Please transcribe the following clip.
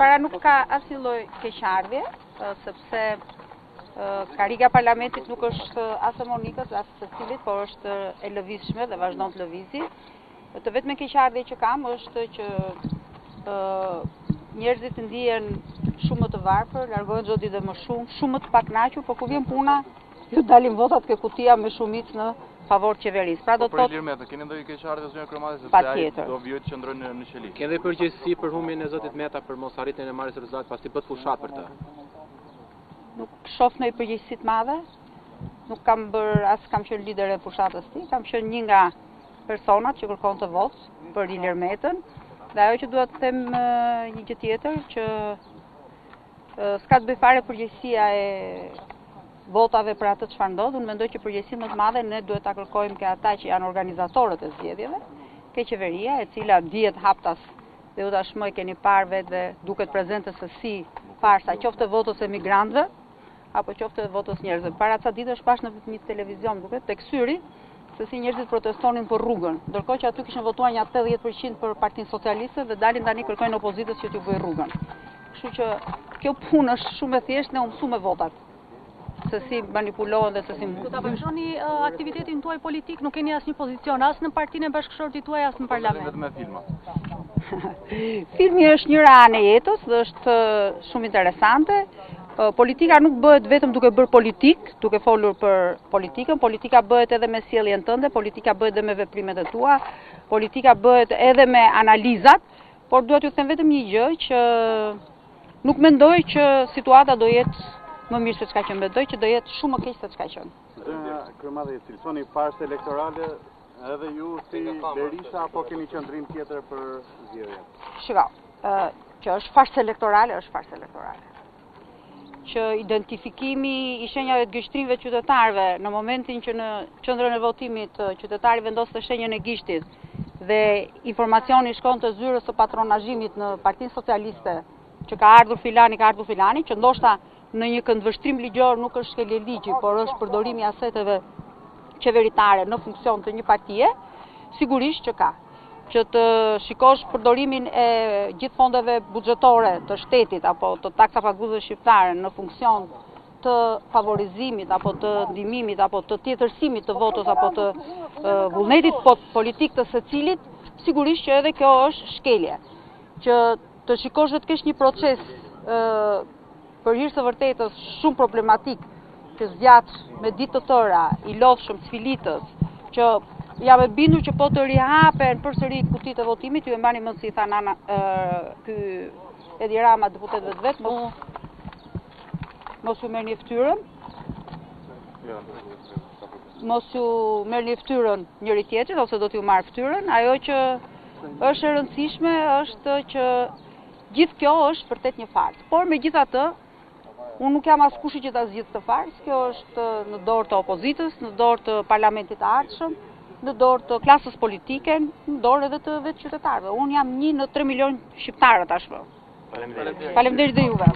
Përpara nuk ka asnjë lloj keqardhje, sepse karika e parlamentit nuk është as e Monikës, as së cilit, por është e lëvizshme dhe vazhdon të lëvizi. Të vetme keqardhje që kam është që njerëzit ndihen shumë më të varfër, largohen çdo ditë më shumë më të pakënaqur, por kur vjen puna, ju dalin votat ke kutia me shumicë në favor qeverisë. Pra do të thotë, Meta, keni ndonjë keqardhje zonja Kremati sepse patjetër. Do vijë të qëndrojnë në qeli. Ke dhe përgjegjësi për humbjen e zotit Meta për mos arritjen e marrjes rezultat pasi bët fushat për të. Nuk shoh ndonjë përgjegjësi të madhe. Nuk kam bërë as kam qenë lider e fushatës ti, kam qenë një nga personat që kërkon të votë për Ilir Metën. Dhe ajo që dua të them një gjë tjetër që s'ka të bëj fare përgjegjësia e votave për atë çfarë ndodh. Unë mendoj që përgjegjësinë më të madhe ne duhet ta kërkojmë ke ata që janë organizatorët e zgjedhjeve, ke qeveria e cila dihet haptas dhe u tashmë keni parë vetë dhe duket prezente se si farsa qoftë votës e migrantëve apo qoftë votës njerëzve. Para ca ditësh pash në një televizion duket tek Syri se si njerëzit protestonin për rrugën, ndërkohë që aty kishin votuar një 80% për Partinë Socialiste dhe dalin tani kërkojnë opozitës që t'ju bëjë rrugën. Kështu që kjo punë është shumë e thjeshtë, ne u mësuam me votat. Se si manipulohen dhe se si Do ta vazhdoni aktivitetin tuaj politik, nuk keni asnjë pozicion as në partinë e bashkëshortit tuaj as në parlament. Vetëm me filma. Filmi është një anë e jetës dhe është shumë interesante. Politika nuk bëhet vetëm duke bërë politik, duke folur për politikën, politika bëhet edhe me sjelljen tënde, politika bëhet edhe me veprimet e tua, politika bëhet edhe me analizat, por dua t'ju them vetëm një gjë që nuk mendoj që situata do jetë më mirë se çka që mendoj, që do jetë shumë më keq se çka që. Zonja Kremati, cilësoni farsë elektorale edhe ju si Berisha apo keni qendrim tjetër për zgjedhjet? Shiko, që është farsë elektorale, është farsë elektorale. Që identifikimi i shenjave të gështrimeve qytetarëve në momentin që në qendrën e votimit qytetari vendoste shenjën e gishtit dhe informacioni shkon të zyrës së patronazhimit në Partinë Socialiste që ka ardhur filani, që ndoshta në një këndvështrim ligjor nuk është shkelje ligji, por është përdorimi i aseteve qeveritare në funksion të një partie, sigurisht që ka. Që të shikosh përdorimin e gjithë fondeve buxhetore të shtetit apo të taksa paguesve shqiptare në funksion të favorizimit apo të ndihmimit apo të tjetërsimit të votës apo të vullnetit politik të secilit, sigurisht që edhe kjo është shkelje. Që të shikosh dhe të kesh një proces për hir të vërtetës shumë problematik që zgjat me ditë të tëra, i lodhshëm sfilitës, që jam e bindur që po të rihapen përsëri kutitë e votimit, ju e mbani mend si tha nana ky Edi Rama deputetëve të vet, mos ju merrni ftyrën. Mos ju merrni ftyrën njëri tjetrit ose do t'ju marr ftyrën. Ajo që është e rëndësishme është që gjithë kjo është vërtet një farsë. Por megjithatë, unë nuk jam askushi që ta zgjidh këtë farsë. Kjo është në dorë të opozitës, në dorë të parlamentit të ardhshëm, në dorë të klasës politike, në dorë edhe të vetë qytetarëve. Unë jam 1 në 3 milion shqiptarë tashmë. Faleminderit dhe juve.